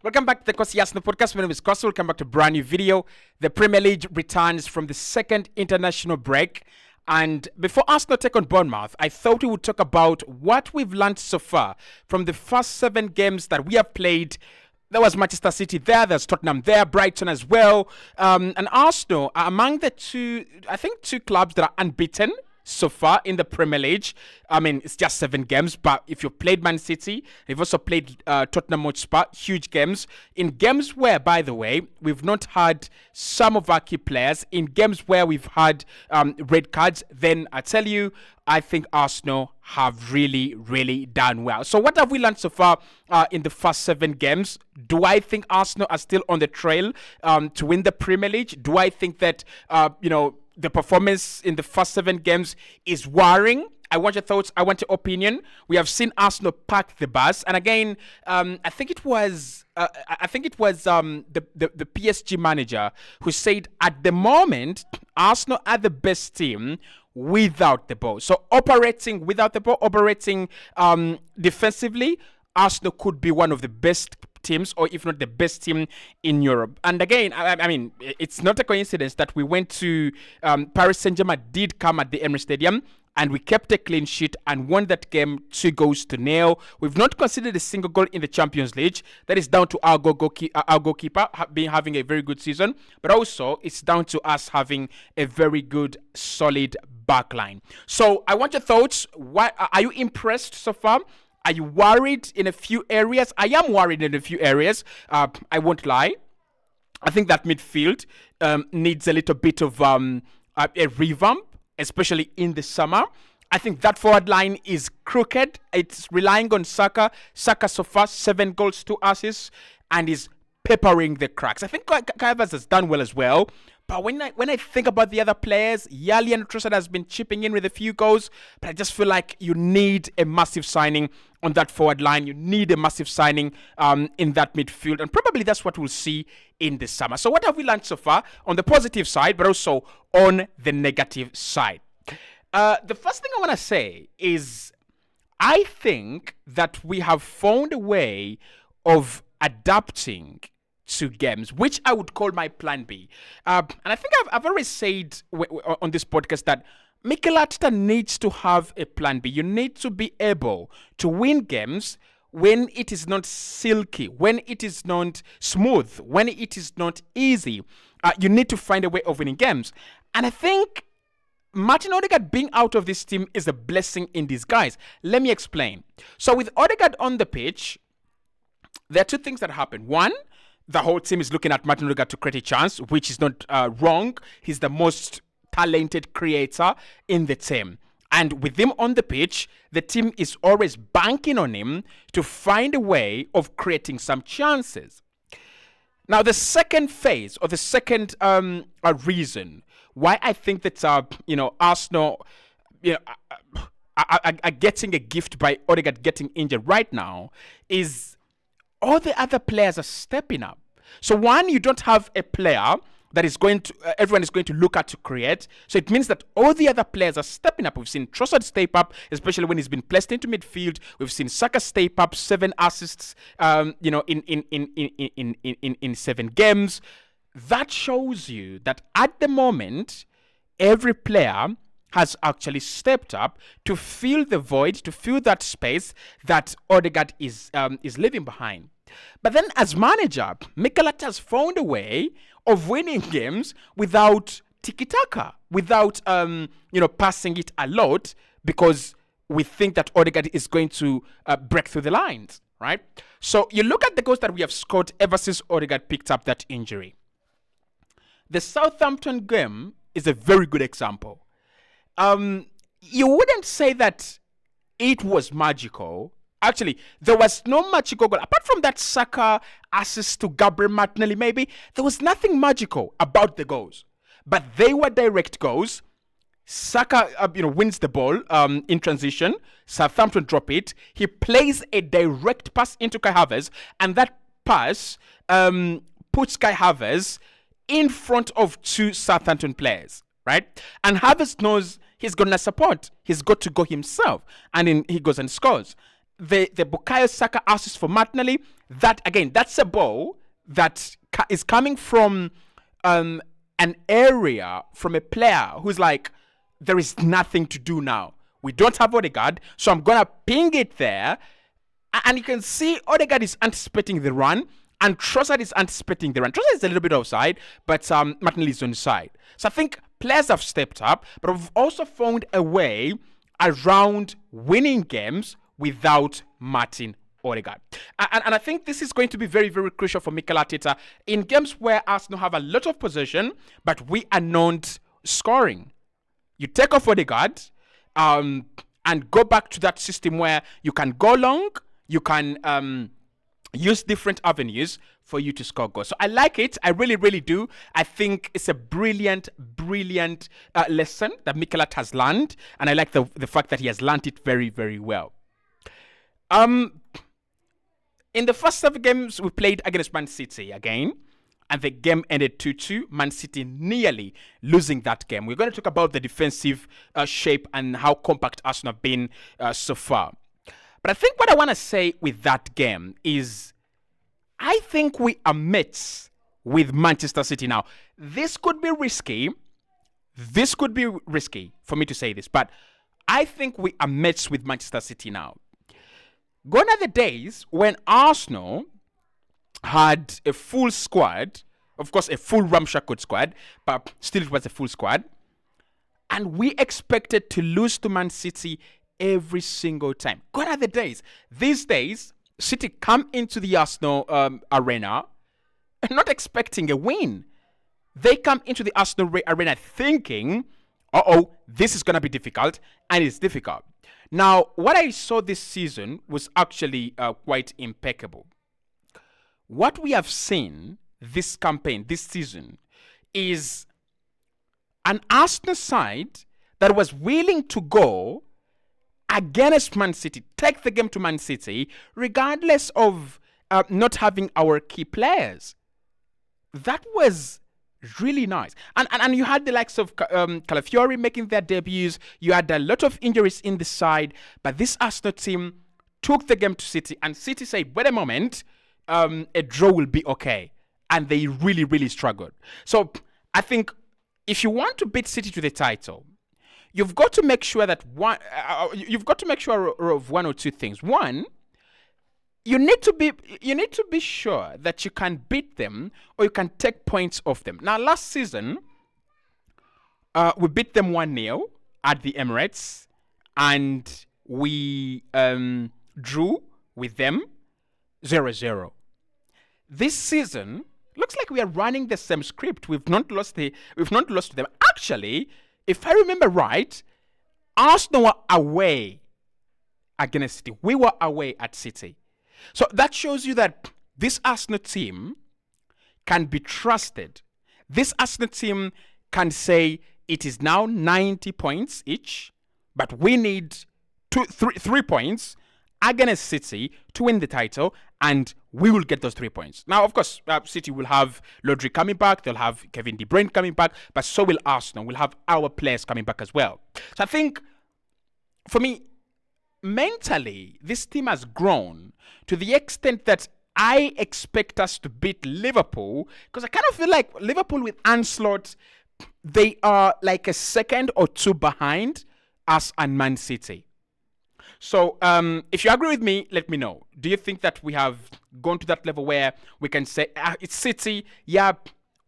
Welcome back to the Kosi Arsenal podcast. My name is Kosi. Welcome back to a brand new video. The Premier League returns from the second international break. And before Arsenal take on Bournemouth, I thought we would talk about what we've learned so far from the first 7 games that we have played. There was Manchester City there, there's Tottenham there, Brighton as well. And Arsenal are among the two clubs that are unbeaten so far in the Premier League. I mean, it's just 7 games, but if you've played Man City, you've also played Tottenham Hotspur, huge games. In games where, by the way, we've not had some of our key players, in games where we've had red cards, then I tell you, I think Arsenal have really, really done well. So what have we learned so far in the first 7 games? Do I think Arsenal are still on the trail to win the Premier League? Do I think that, the performance in the first 7 games is worrying? I want your thoughts. I want your opinion. We have seen Arsenal pack the bus, and again, I think it was the PSG manager who said at the moment Arsenal are the best team without the ball. So operating without the ball, operating defensively, Arsenal could be one of the best teams, or if not the best team in Europe. And again, I mean, it's not a coincidence that we went to Paris Saint-Germain did come at the Emirates Stadium, and we kept a clean sheet and won that game 2-0. We've not conceded a single goal in the Champions League. That is down to our goalkeeper having a very good season, but also it's down to us having a very good, solid backline. So I want your thoughts. What are you impressed so far? Are you worried in a few areas? I am worried in a few areas. I won't lie. I think that midfield needs a little bit of a revamp, especially in the summer. I think that forward line is crooked. It's relying on Saka. Saka so far, 7 goals, 2 assists, and is peppering the cracks. I think Kai Havertz has done well as well. But when I think about the other players, Yali and Trossard has been chipping in with a few goals, but I just feel like you need a massive signing on that forward line. You need a massive signing in that midfield, and probably that's what we'll see in the summer. So what have we learned so far on the positive side, but also on the negative side? The first thing I want to say is I think that we have found a way of adapting to games, which I would call my plan B. And I think I've always said on this podcast that Mikel Arteta needs to have a plan B. You need to be able to win games when it is not silky, when it is not smooth, when it is not easy. You need to find a way of winning games. And I think Martin Odegaard being out of this team is a blessing in disguise. Let me explain. So with Odegaard on the pitch, there are 2 things that happen. One, the whole team is looking at Martin Odegaard to create a chance, which is not wrong. He's the most talented creator in the team. And with him on the pitch, the team is always banking on him to find a way of creating some chances. Now, the second phase, or the second reason why I think that Arsenal are getting a gift by Odegaard getting injured right now is all the other players are stepping up. So one, you don't have a player that is going to everyone is going to look at to create. So it means that all the other players are stepping up. We've seen Trossard step up, especially when he's been placed into midfield. We've seen Saka step up, 7 assists, in 7 games. That shows you that at the moment, every player has actually stepped up to fill the void, to fill that space that Odegaard is leaving behind. But then as manager, Mikel Arteta has found a way of winning games without tiki-taka, without passing it a lot, because we think that Odegaard is going to break through the lines, right? So you look at the goals that we have scored ever since Odegaard picked up that injury. The Southampton game is a very good example. You wouldn't say that it was magical. Actually, there was no magical goal. Apart from that Saka assist to Gabriel Martinelli, maybe, there was nothing magical about the goals. But they were direct goals. Saka wins the ball in transition. Southampton drop it. He plays a direct pass into Kai Havertz, and that pass puts Kai Havertz in front of 2 Southampton players, right? And Havertz knows he's going to support. He's got to go himself. And then he goes and scores. the Bukayo Saka assist for Martinelli, that again, that's a ball that is coming from an area, from a player who's like, there is nothing to do now. We don't have Odegaard, so I'm gonna ping it there. And you can see Odegaard is anticipating the run, and Trossard is anticipating the run. Trossard is a little bit offside, but Martinelli is on side. So I think players have stepped up, but we've also found a way around winning games without Martin Odegaard. And I think this is going to be very, very crucial for Mikel Arteta in games where Arsenal have a lot of possession, but we are not scoring. You take off Odegaard and go back to that system where you can go long, you can use different avenues for you to score goals. So I like it. I really, really do. I think it's a brilliant, brilliant lesson that Mikel Arteta has learned. And I like the fact that he has learned it very, very well. In the first 7 games, we played against Man City again. And the game ended 2-2. Man City nearly losing that game. We're going to talk about the defensive shape and how compact Arsenal have been so far. But I think what I want to say with that game is I think we are mates with Manchester City now. This could be risky. This could be risky for me to say this. But I think we are mates with Manchester City now. Gone are the days when Arsenal had a full squad. Of course, a full ramshackle squad. But still it was a full squad. And we expected to lose to Man City every single time. Gone are the days. These days, City come into the Arsenal arena not expecting a win. They come into the Arsenal arena thinking, this is going to be difficult, and it's difficult. Now, what I saw this season was actually quite impeccable. What we have seen this campaign, this season, is an Arsenal side that was willing to go against Man City, take the game to Man City, regardless of not having our key players. That was really nice. And you had the likes of Calafiori making their debuts. You had a lot of injuries in the side. But this Arsenal team took the game to City. And City said, wait a moment, a draw will be okay. And they really, really struggled. So I think if you want to beat City to the title, you've got to make sure that you've got to make sure of one or two things. One, you need to be sure that you can beat them or you can take points off them. Now, last season, we beat them 1-0 at the Emirates, and we drew with them 0-0. This season looks like we are running the same script. We've not lost to them. Actually, if I remember right, Arsenal were away against City. We were away at City. So that shows you that this Arsenal team can be trusted. This Arsenal team can say it is now 90 points each, but we need 3 points against City to win the title, and we will get those 3 points. Now, of course, City will have Rodri coming back. They'll have Kevin De Bruyne coming back, but so will Arsenal. We'll have our players coming back as well. So I think, for me, mentally, this team has grown to the extent that I expect us to beat Liverpool, because I kind of feel like Liverpool with Ancelotti, they are like a second or two behind us and Man City. So if you agree with me, let me know. Do you think that we have gone to that level where we can say, it's City, yeah,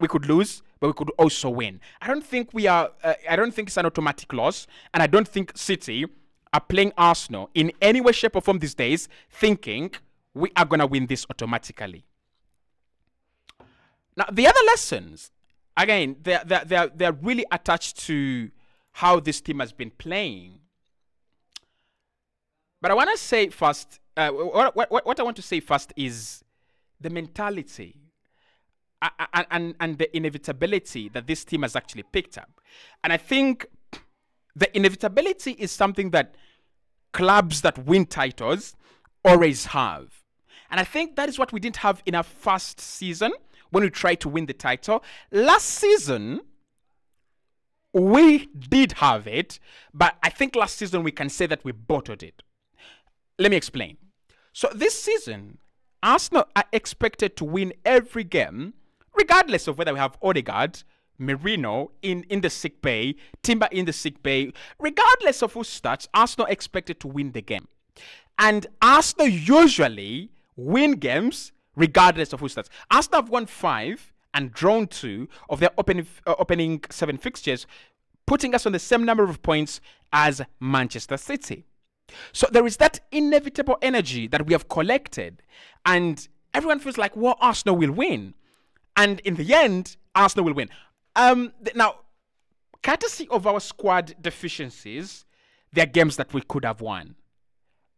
we could lose, but we could also win? I don't think we are. I don't think it's an automatic loss, and I don't think City are playing Arsenal in any way, shape, or form these days, thinking we are gonna win this automatically. Now, the other lessons, again, they're really attached to how this team has been playing. But I want to say first, what I want to say first is the mentality and the inevitability that this team has actually picked up. And I think the inevitability is something that clubs that win titles always have. And I think that is what we didn't have in our first season when we tried to win the title. Last season, we did have it, but I think last season we can say that we bottled it. Let me explain. So this season, Arsenal are expected to win every game, regardless of whether we have Odegaard, Merino in the sick bay, Timber in the sick bay. Regardless of who starts, Arsenal are expected to win the game. And Arsenal usually win games regardless of who starts. Arsenal have won 5 and drawn 2 of their opening 7 fixtures, putting us on the same number of points as Manchester City. So there is that inevitable energy that we have collected, and everyone feels like, well, Arsenal will win. And in the end, Arsenal will win. Now, courtesy of our squad deficiencies, there are games that we could have won.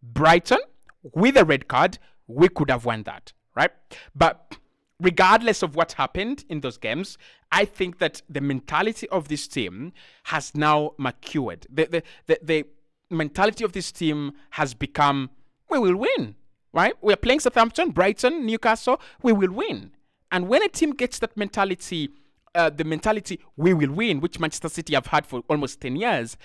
Brighton, with a red card, we could have won that, right? But regardless of what happened in those games, I think that the mentality of this team has now matured. The mentality of this team has become, we will win, right? We are playing Southampton, Brighton, Newcastle, we will win. And when a team gets that mentality, the mentality, we will win, which Manchester City have had for almost 10 years,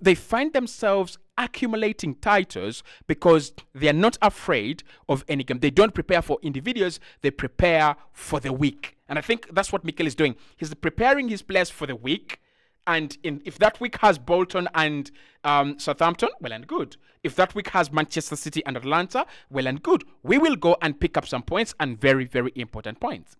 they find themselves accumulating titles because they are not afraid of any game. They don't prepare for individuals, they prepare for the week. And I think that's what Mikel is doing. He's preparing his players for the week. And if that week has Bolton and Southampton, well and good. If that week has Manchester City and Atlanta, well and good. We will go and pick up some points, and very, very important points.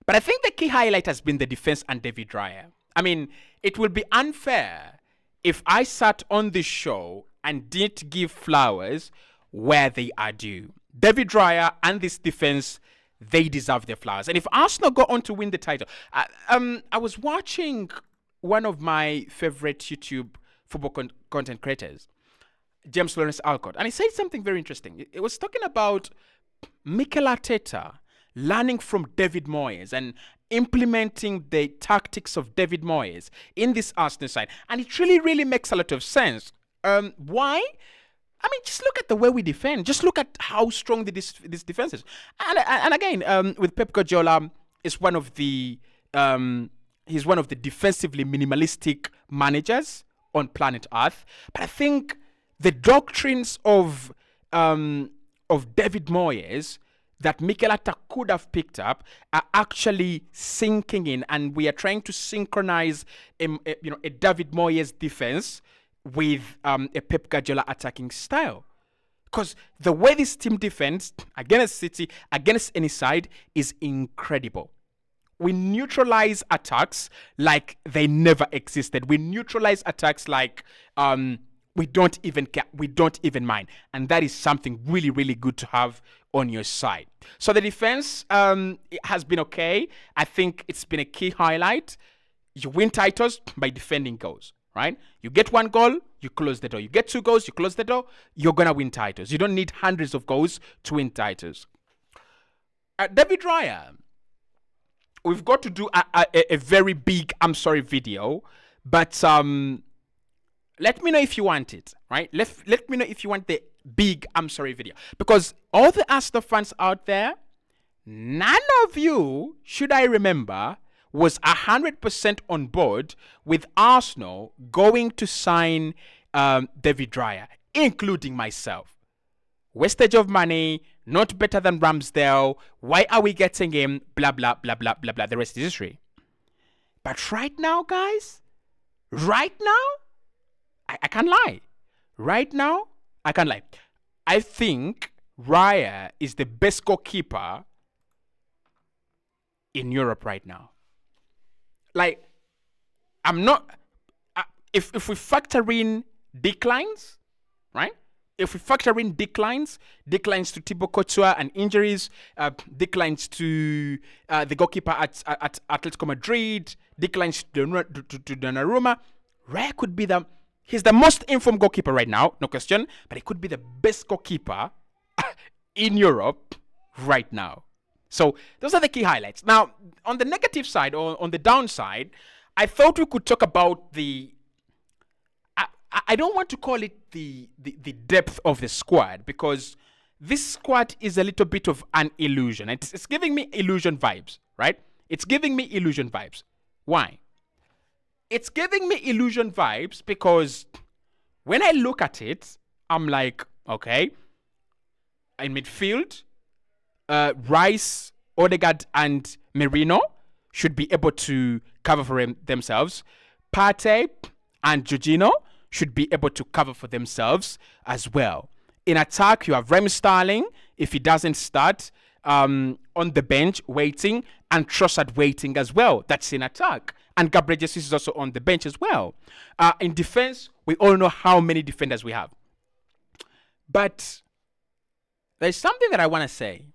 But I think the key highlight has been the defense and David Raya. I mean, it will be unfair if I sat on this show and didn't give flowers where they are due. David Raya and this defense, they deserve their flowers. And if Arsenal go on to win the title, I was watching one of my favorite YouTube football content creators, James Lawrence Alcott, and he said something very interesting. It was talking about Mikel Arteta learning from David Moyes and implementing the tactics of David Moyes in this Arsenal side. And it really, really makes a lot of sense. Why? I mean, just look at the way we defend. Just look at how strong this defense is. And again, with Pep Guardiola, he's one of the defensively minimalistic managers on planet Earth. But I think the doctrines of David Moyes that Mikel Arteta could have picked up are actually sinking in, and we are trying to synchronize a David Moyes defense with a Pep Guardiola attacking style. Because the way this team defends against City, against any side, is incredible. We neutralize attacks like they never existed. We neutralize attacks like we don't even care. We don't even mind. And that is something really, really good to have on your side. So the defense has been okay. I think it's been a key highlight. You win titles by defending goals, right? You get 1 goal, you close the door. You get 2 goals, you close the door. You're going to win titles. You don't need hundreds of goals to win titles. David Raya, we've got to do a very big I'm sorry video, but let me know if you want it, right? Let me know if you want the big I'm sorry video. Because all the Arsenal fans out there, none of you, should I remember, was 100% on board with Arsenal going to sign David Raya, including myself. Wastage of money, not better than Ramsdale. Why are we getting him? Blah, blah, blah, blah, blah, blah. The rest is history. But right now, guys, right now, I can't lie. Right now, I can't lie. I think Raya is the best goalkeeper in Europe right now. Like, I'm not... If we factor in declines, right? If we factor in declines to Thibaut Courtois and injuries, declines to the goalkeeper at Atletico Madrid, declines to Donnarumma, Raya could be he's the most informed goalkeeper right now, no question, but he could be the best goalkeeper in Europe right now. So those are the key highlights. Now, on the negative side, or on the downside, I thought we could talk about I don't want to call it the depth of the squad, because this squad is a little bit of an illusion. It's giving me illusion vibes, right? It's giving me illusion vibes. Why? It's giving me illusion vibes because when I look at it, I'm like, okay. In midfield, Rice, Odegaard, and Merino should be able to cover for themselves. Partey and Jorginho should be able to cover for themselves as well. In attack, you have Raheem Sterling, if he doesn't start, on the bench waiting, and Trossard waiting as well. That's in attack. And Gabriel Jesus is also on the bench as well. In defense, we all know how many defenders we have. But there's something that I want to say,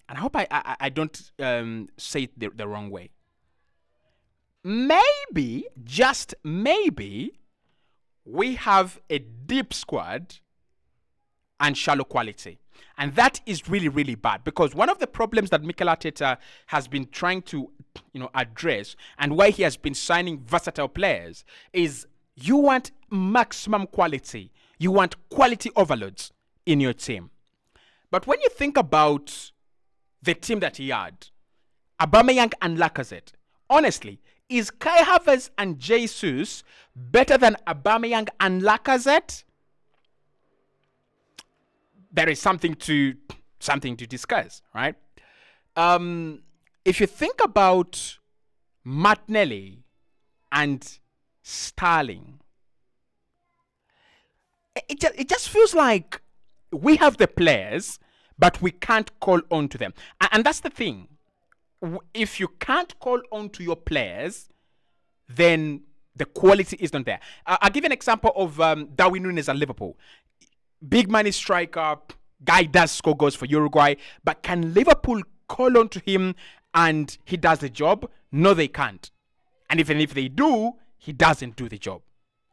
and I hope I don't say it the wrong way. Maybe, just maybe, we have a deep squad and shallow quality. And that is really, really bad, because one of the problems that Mikel Arteta has been trying to, address, and why he has been signing versatile players, is you want maximum quality. You want quality overloads in your team. But when you think about the team that he had, Aubameyang and Lacazette, honestly, is Kai Havertz and Jesus better than Aubameyang and Lacazette? There is something to discuss, right? If you think about Martinelli and Sterling, it just feels like we have the players, but we can't call on to them. And that's the thing. If you can't call on to your players, then the quality is not there. I'll give you an example of Darwin Núñez at Liverpool. Big money striker, guy does score goals for Uruguay, but can Liverpool call on to him and he does the job? No, they can't. And even if they do, he doesn't do the job.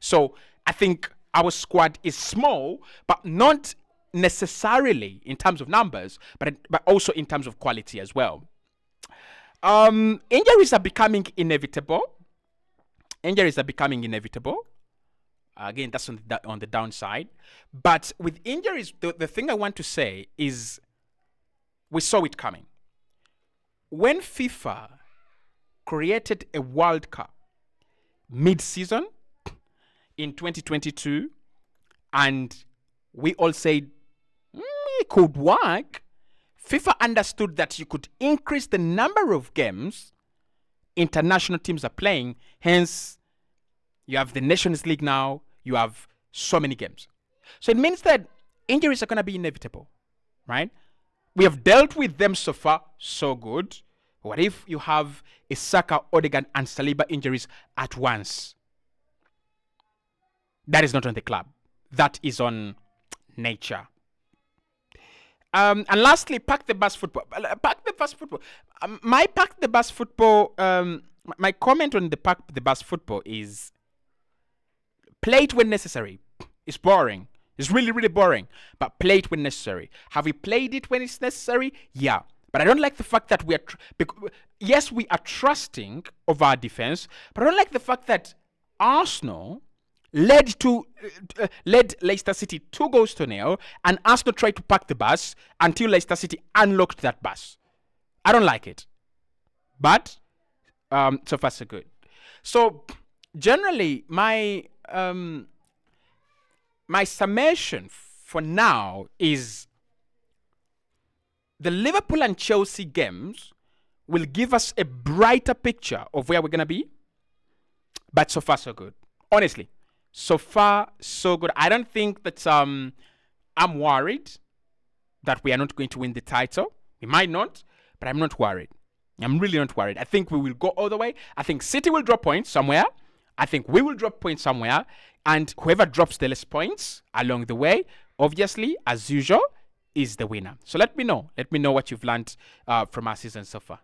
So I think our squad is small, but not necessarily in terms of numbers, but also in terms of quality as well. Injuries are becoming inevitable. Again, that's on the downside. But with injuries, the thing I want to say is we saw it coming. When FIFA created a World Cup mid-season in 2022, and we all said it could work, FIFA understood that you could increase the number of games international teams are playing. Hence, you have the Nations League now. You have so many games. So it means that injuries are going to be inevitable, right? We have dealt with them so far, so good. What if you have a Saka, Odegaard, and Saliba injuries at once? That is not on the club. That is on nature. And lastly, pack the bus football. Pack the bus football. My pack the bus football. My comment on the pack the bus football is play it when necessary. It's boring. It's really, really boring. But play it when necessary. Have we played it when it's necessary? Yeah. But I don't like the fact that we are... yes, we are trusting of our defense. But I don't like the fact that Arsenal led Leicester City 2-0, and Arsenal tried to pack the bus until Leicester City unlocked that bus. I don't like it. But so far so good. So generally, my summation for now is the Liverpool and Chelsea games will give us a brighter picture of where we're going to be. But so far, so good. Honestly, so far, so good. I don't think that I'm worried that we are not going to win the title. We might not, but I'm not worried. I'm really not worried. I think we will go all the way. I think City will drop points somewhere. I think we will drop points somewhere. And whoever drops the less points along the way, obviously, as usual, is the winner. So let me know. Let me know what you've learned from our season so far.